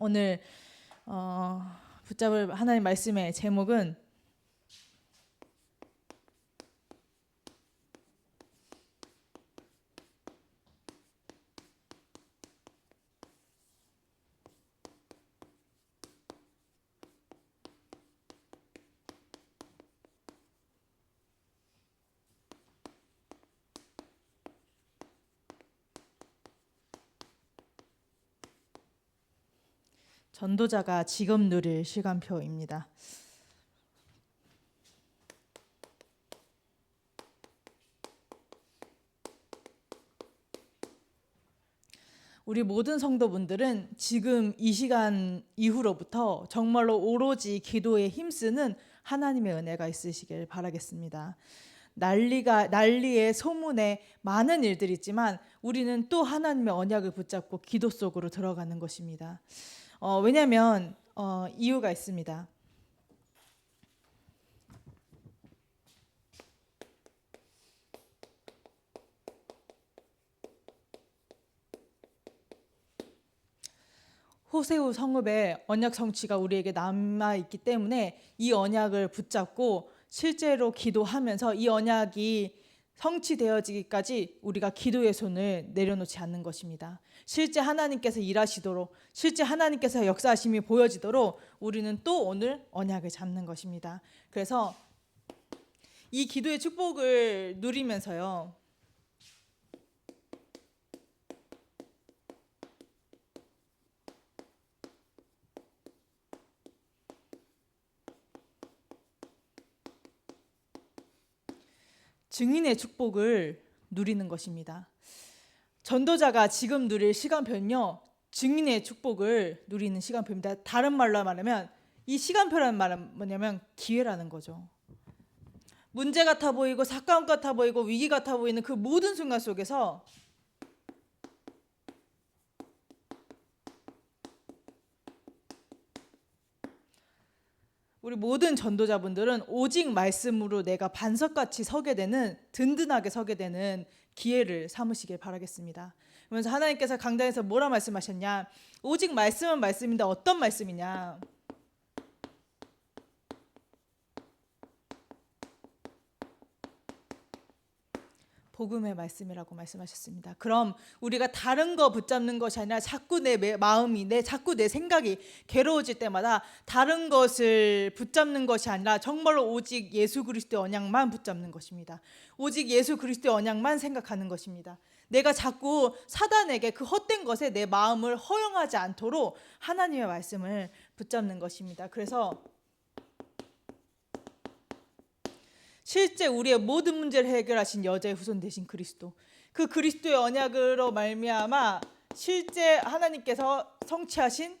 오늘 붙잡을 하나님 말씀의 제목은 전도자가 지금 누릴 시간표입니다. 우리 모든 성도분들은 지금 이 시간 이후로부터 정말로 오로지 기도에 힘쓰는 하나님의 은혜가 있으시길 바라겠습니다. 난리에 소문에 많은 일들이 있지만 우리는 또 하나님의 언약을 붙잡고 기도 속으로 들어가는 것입니다. 왜냐하면 이유가 있습니다. 호세우 성읍의 언약 성취가 우리에게 남아 있기 때문에 이 언약을 붙잡고 실제로 기도하면서 이 언약이 성취되어지기까지 우리가 기도의 손을 내려놓지 않는 것입니다. 실제 하나님께서 일하시도록, 실제 하나님께서 역사하심이 보여지도록 우리는 또 오늘 언약을 잡는 것입니다. 그래서 이 기도의 축복을 누리면서요, 증인의 축복을 누리는 것입니다. 전도자가 지금 누릴 시간표는요, 증인의 축복을 누리는 시간표입니다. 다른 말로 말하면 이 시간표라는 말은 뭐냐면 기회라는 거죠. 문제 같아 보이고 사건 같아 보이고 위기 같아 보이는 그 모든 순간 속에서 우리 모든 전도자분들은 오직 말씀으로 내가 반석같이 서게 되는, 든든하게 서게 되는 기회를 삼으시길 바라겠습니다. 그러면서 하나님께서 강단에서 뭐라 말씀하셨냐? 오직 말씀은 말씀인데 어떤 말씀이냐? 복음의 말씀이라고 말씀하셨습니다. 그럼 우리가 다른 거 붙잡는 것이 아니라 자꾸 내 마음이, 자꾸 내 생각이 괴로워질 때마다 다른 것을 붙잡는 것이 아니라 정말로 오직 예수 그리스도의 언약만 붙잡는 것입니다. 오직 예수 그리스도의 언약만 생각하는 것입니다. 내가 자꾸 사단에게 그 헛된 것에 내 마음을 허용하지 않도록 하나님의 말씀을 붙잡는 것입니다. 그래서 실제 우리의 모든 문제를 해결하신 여자의 후손 되신 그리스도, 그 그리스도의 언약으로 말미암아 실제 하나님께서 성취하신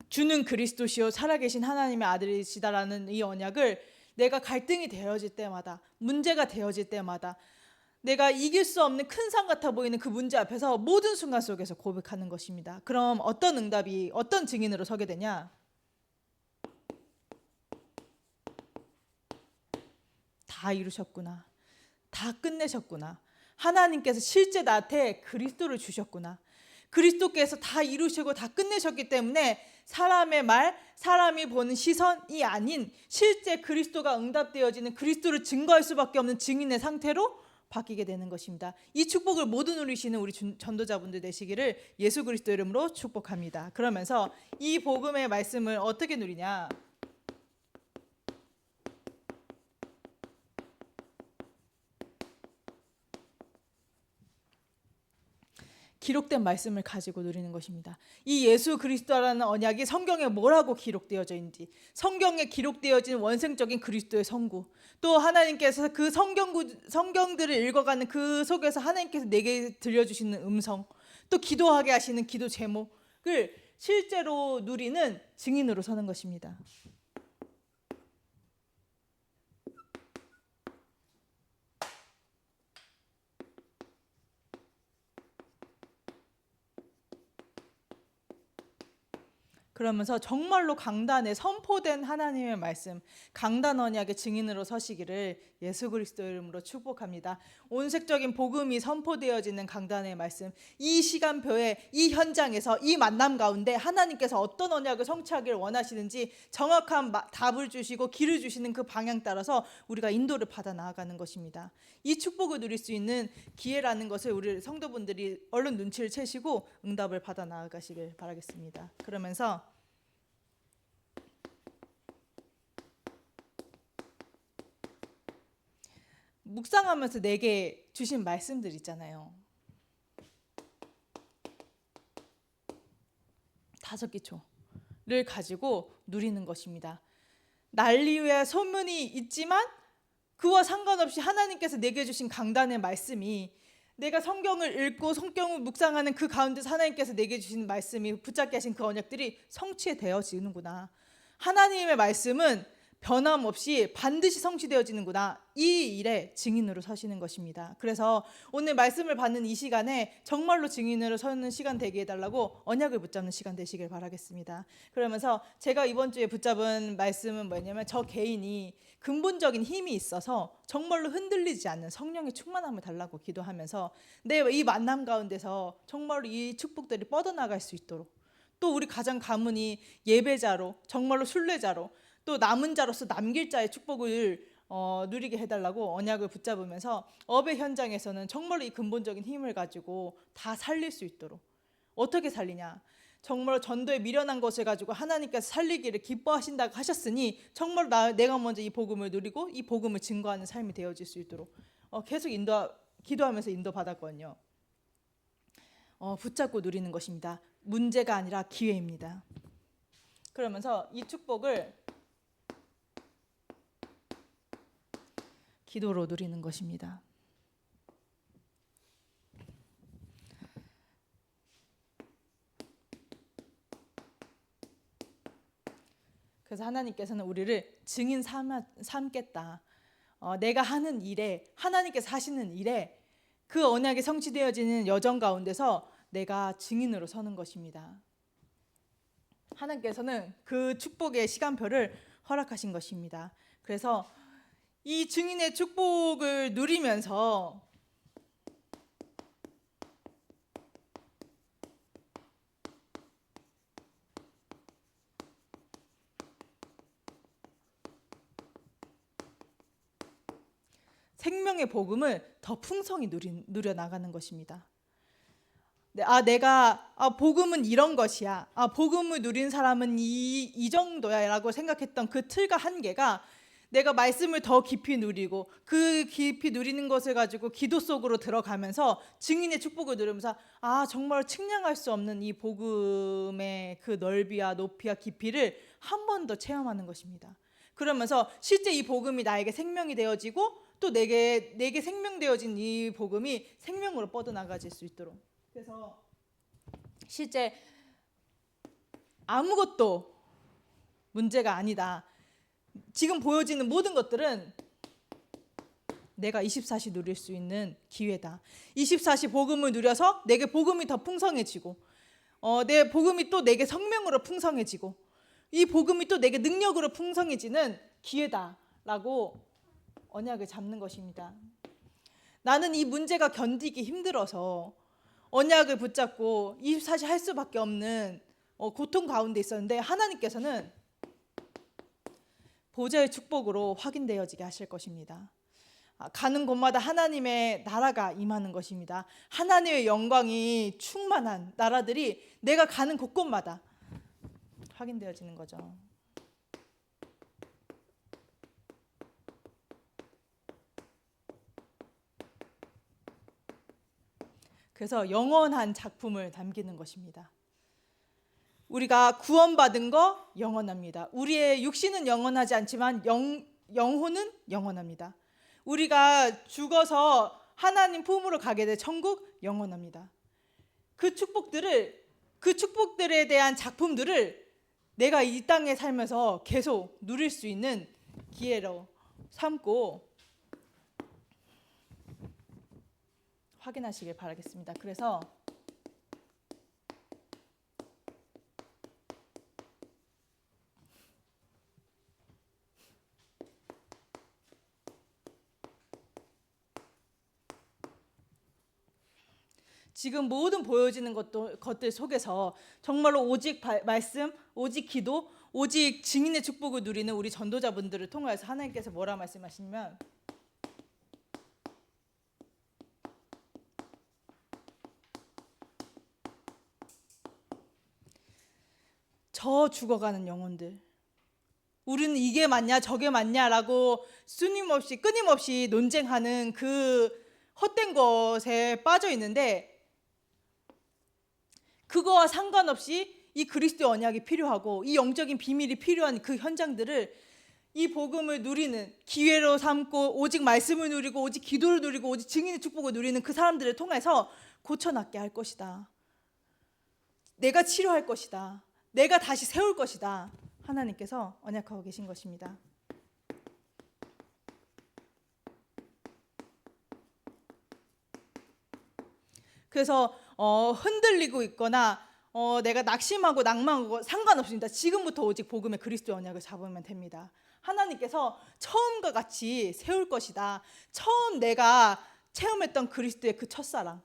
주는 그리스도시요 살아계신 하나님의 아들이시다라는 이 언약을 내가 갈등이 되어질 때마다, 문제가 되어질 때마다, 내가 이길 수 없는 큰 산 같아 보이는 그 문제 앞에서 모든 순간 속에서 고백하는 것입니다. 그럼 어떤 응답이, 어떤 증인으로 서게 되냐? 다 이루셨구나. 다 끝내셨구나. 하나님께서 실제 나한테 그리스도를 주셨구나. 그리스도께서 다 이루시고 다 끝내셨기 때문에 사람의 말, 사람이 보는 시선이 아닌 실제 그리스도가 응답되어지는, 그리스도를 증거할 수밖에 없는 증인의 상태로 바뀌게 되는 것입니다. 이 축복을 모두 누리시는 우리 전도자분들 되시기를 예수 그리스도 이름으로 축복합니다. 그러면서 이 복음의 말씀을 어떻게 누리냐? 기록된 말씀을 가지고 누리는 것입니다. 이 예수 그리스도라는 언약이 성경에 뭐라고 기록되어져 있는지, 성경에 기록되어진 원생적인 그리스도의 성구, 또 하나님께서 그 성경들을 읽어가는 그 속에서 하나님께서 내게 들려주시는 음성, 또 기도하게 하시는 기도 제목을 실제로 누리는 증인으로 서는 것입니다. 그러면서 정말로 강단에 선포된 하나님의 말씀, 강단 언약의 증인으로 서시기를 예수 그리스도 이름으로 축복합니다. 온색적인 복음이 선포되어지는 강단의 말씀, 이 시간표에 이 현장에서 이 만남 가운데 하나님께서 어떤 언약을 성취하기를 원하시는지 정확한 답을 주시고 길을 주시는 그 방향 따라서 우리가 인도를 받아 나아가는 것입니다. 이 축복을 누릴 수 있는 기회라는 것을 우리 성도분들이 얼른 눈치를 채시고 응답을 받아 나아가시길 바라겠습니다. 그러면서 묵상하면서 내게 주신 말씀들 있잖아요. 5기초를 가지고 누리는 것입니다. 난리와 소문이 있지만 그와 상관없이 하나님께서 내게 주신 강단의 말씀이, 내가 성경을 읽고 성경을 묵상하는 그 가운데서 하나님께서 내게 주신 말씀이, 붙잡게 하신 그 언약들이 성취되어지는구나. 하나님의 말씀은 변함없이 반드시 성취되어지는구나. 이 일의 증인으로 서시는 것입니다. 그래서 오늘 말씀을 받는 이 시간에 정말로 증인으로 서는 시간 되게 해달라고 언약을 붙잡는 시간 되시길 바라겠습니다. 그러면서 제가 이번 주에 붙잡은 말씀은 뭐냐면, 저 개인이 근본적인 힘이 있어서 정말로 흔들리지 않는 성령의 충만함을 달라고 기도하면서 내 이 만남 가운데서 정말로 이 축복들이 뻗어나갈 수 있도록, 또 우리 가장 가문이 예배자로, 정말로 순례자로, 또 남은 자로서 남길 자의 축복을 누리게 해달라고 언약을 붙잡으면서 업의 현장에서는 정말로 이 근본적인 힘을 가지고 다 살릴 수 있도록. 어떻게 살리냐? 정말로 전도에 미련한 것을 가지고 하나님께서 살리기를 기뻐하신다고 하셨으니 정말로 내가 먼저 이 복음을 누리고 이 복음을 증거하는 삶이 되어질 수 있도록 계속 기도하면서 인도받았거든요. 붙잡고 누리는 것입니다. 문제가 아니라 기회입니다. 그러면서 이 축복을 기도로 누리는 것입니다. 그래서 하나님께서는 우리를 증인 삼겠다. 내가 하는 일에, 하나님께서 하시는 일에, 그 언약이 성취되어지는 여정 가운데서 내가 증인으로 서는 것입니다. 하나님께서는 그 축복의 시간표를 허락하신 것입니다. 그래서 이 증인의 축복을 누리면서 생명의 복음을 더 풍성히 누려 나가는 것입니다. 내가 복음은 이런 것이야, 복음을 누린 사람은 이 정도야 라고 생각했던 그 틀과 한계가, 내가 말씀을 더 깊이 누리고 그 깊이 누리는 것을 가지고 기도 속으로 들어가면서 증인의 축복을 누리면서 정말 측량할 수 없는 이 복음의 그 넓이와 높이와 깊이를 한 번 더 체험하는 것입니다. 그러면서 실제 이 복음이 나에게 생명이 되어지고 또 내게 생명되어진 이 복음이 생명으로 뻗어나가질 수 있도록. 그래서 실제 아무것도 문제가 아니다. 지금 보여지는 모든 것들은 내가 24시 누릴 수 있는 기회다. 24시 복음을 누려서 내게 복음이 더 풍성해지고, 내 복음이 또 내게 성령으로 풍성해지고, 이 복음이 또 내게 능력으로 풍성해지는 기회다라고 언약을 잡는 것입니다. 나는 이 문제가 견디기 힘들어서 언약을 붙잡고 24시 할 수밖에 없는 고통 가운데 있었는데, 하나님께서는 보좌의 축복으로 확인되어지게 하실 것입니다. 가는 곳마다 하나님의 나라가 임하는 것입니다. 하나님의 영광이 충만한 나라들이 내가 가는 곳곳마다 확인되어지는 거죠. 그래서 영원한 작품을 남기는 것입니다. 우리가 구원받은 거 영원합니다. 우리의 육신은 영원하지 않지만 영혼은 영원합니다. 우리가 죽어서 하나님 품으로 가게 될 천국 영원합니다. 그 축복들에 대한 작품들을 내가 이 땅에 살면서 계속 누릴 수 있는 기회로 삼고 확인하시길 바라겠습니다. 그래서 지금 모든 보여지는 것들 속에서 정말로 오직 말씀, 오직 기도, 오직 증인의 축복을 누리는 우리 전도자분들을 통해서 하나님께서 뭐라 말씀하시냐면, 저 죽어가는 영혼들, 우리는 이게 맞냐 저게 맞냐라고 끊임없이 논쟁하는 그 헛된 것에 빠져 있는데, 그거와 상관없이 이 그리스도의 언약이 필요하고 이 영적인 비밀이 필요한 그 현장들을 이 복음을 누리는 기회로 삼고 오직 말씀을 누리고 오직 기도를 누리고 오직 증인의 축복을 누리는 그 사람들을 통해서 고쳐낫게 할 것이다. 내가 치료할 것이다. 내가 다시 세울 것이다. 하나님께서 언약하고 계신 것입니다. 그래서 흔들리고 있거나 내가 낙심하고 낭망하고 상관없습니다. 지금부터 오직 복음의 그리스도의 언약을 잡으면 됩니다. 하나님께서 처음과 같이 세울 것이다. 처음 내가 체험했던 그리스도의 그 첫사랑,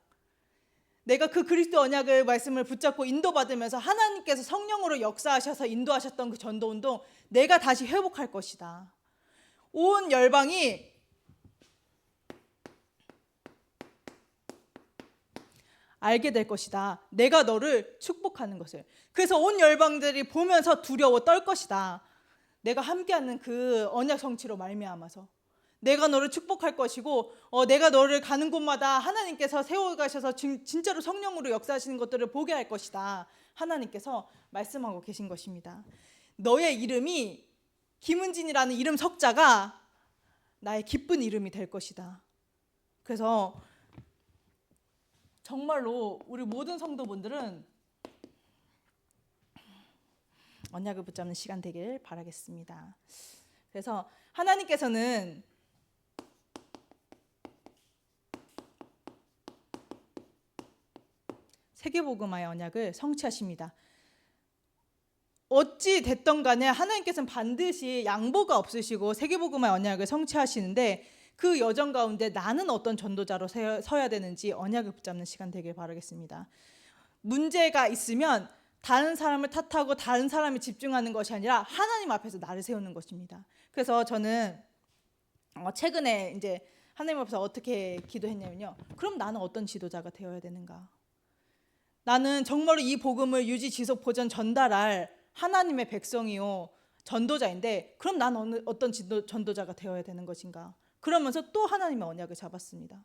내가 그 그리스도 언약의 말씀을 붙잡고 인도받으면서 하나님께서 성령으로 역사하셔서 인도하셨던 그 전도운동, 내가 다시 회복할 것이다. 온 열방이 알게 될 것이다. 내가 너를 축복하는 것을. 그래서 온 열방들이 보면서 두려워 떨 것이다. 내가 함께하는 그 언약 성취로 말미암아서 내가 너를 축복할 것이고, 내가 너를 가는 곳마다 하나님께서 세워가셔서 진짜로 성령으로 역사하시는 것들을 보게 할 것이다. 하나님께서 말씀하고 계신 것입니다. 너의 이름이 김은진이라는 이름 석자가 나의 기쁜 이름이 될 것이다. 그래서 정말로 우리 모든 성도분들은 언약을 붙잡는 시간 되길 바라겠습니다. 그래서 하나님께서는 세계복음화의 언약을 성취하십니다. 어찌 됐던 간에 하나님께서는 반드시 양보가 없으시고 세계복음화의 언약을 성취하시는데, 그 여정 가운데 나는 어떤 전도자로 서야 되는지 언약을 붙잡는 시간 되길 바라겠습니다. 문제가 있으면 다른 사람을 탓하고 다른 사람이 집중하는 것이 아니라 하나님 앞에서 나를 세우는 것입니다. 그래서 저는 최근에 이제 하나님 앞에서 어떻게 기도했냐면요. 그럼 나는 어떤 지도자가 되어야 되는가? 나는 정말로 이 복음을 유지, 지속, 보전, 전달할 하나님의 백성이요 전도자인데, 그럼 나는 어떤 전도자가 되어야 되는 것인가? 그러면서 또 하나님의 언약을 잡았습니다.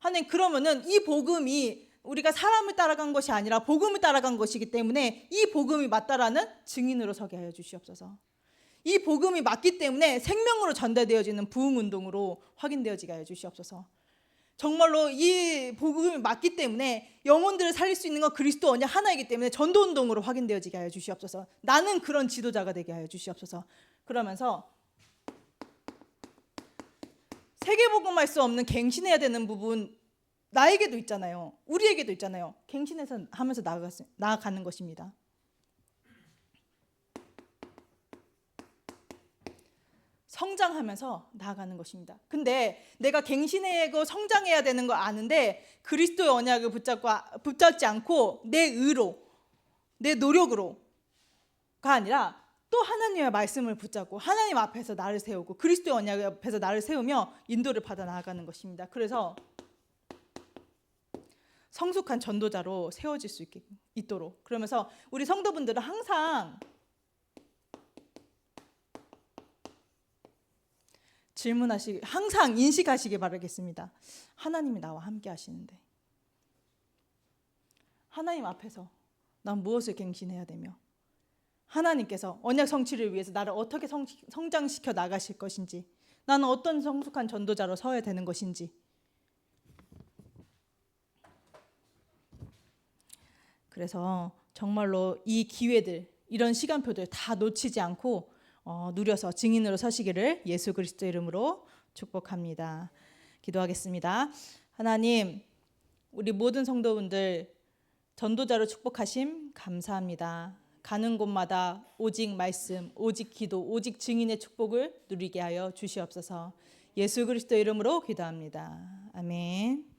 하나님, 그러면은 이 복음이 우리가 사람을 따라간 것이 아니라 복음을 따라간 것이기 때문에 이 복음이 맞다라는 증인으로 서게 하여 주시옵소서. 이 복음이 맞기 때문에 생명으로 전달되어지는 부흥운동으로 확인되어지게 하여 주시옵소서. 정말로 이 복음이 맞기 때문에 영혼들을 살릴 수 있는 건 그리스도 언약 하나이기 때문에 전도운동으로 확인되어지게 하여 주시옵소서. 나는 그런 지도자가 되게 하여 주시옵소서. 그러면서 세계복음할 수 없는 갱신해야 되는 부분 나에게도 있잖아요. 우리에게도 있잖아요. 갱신해서 하면서 나아가는 것입니다. 성장하면서 나아가는 것입니다. 근데 내가 갱신하고 성장해야 되는 거 아는데 그리스도의 언약을 붙잡지 않고 내 의로, 내 노력으로가 아니라 또 하나님의 말씀을 붙잡고 하나님 앞에서 나를 세우고 그리스도의 언약 앞에서 나를 세우며 인도를 받아 나아가는 것입니다. 그래서 성숙한 전도자로 세워질 수 있도록, 그러면서 우리 성도분들은 항상 항상 인식하시기 바라겠습니다. 하나님이 나와 함께 하시는데 하나님 앞에서 난 무엇을 갱신해야 되며 하나님께서 언약 성취를 위해서 나를 어떻게 성장시켜 나가실 것인지, 나는 어떤 성숙한 전도자로 서야 되는 것인지, 그래서 정말로 이 기회들, 이런 시간표들 다 놓치지 않고 누려서 증인으로 서시기를 예수 그리스도 이름으로 축복합니다. 기도하겠습니다. 하나님, 우리 모든 성도분들 전도자로 축복하심 감사합니다. 가는 곳마다 오직 말씀, 오직 기도, 오직 증인의 축복을 누리게 하여 주시옵소서. 예수 그리스도 이름으로 기도합니다. 아멘.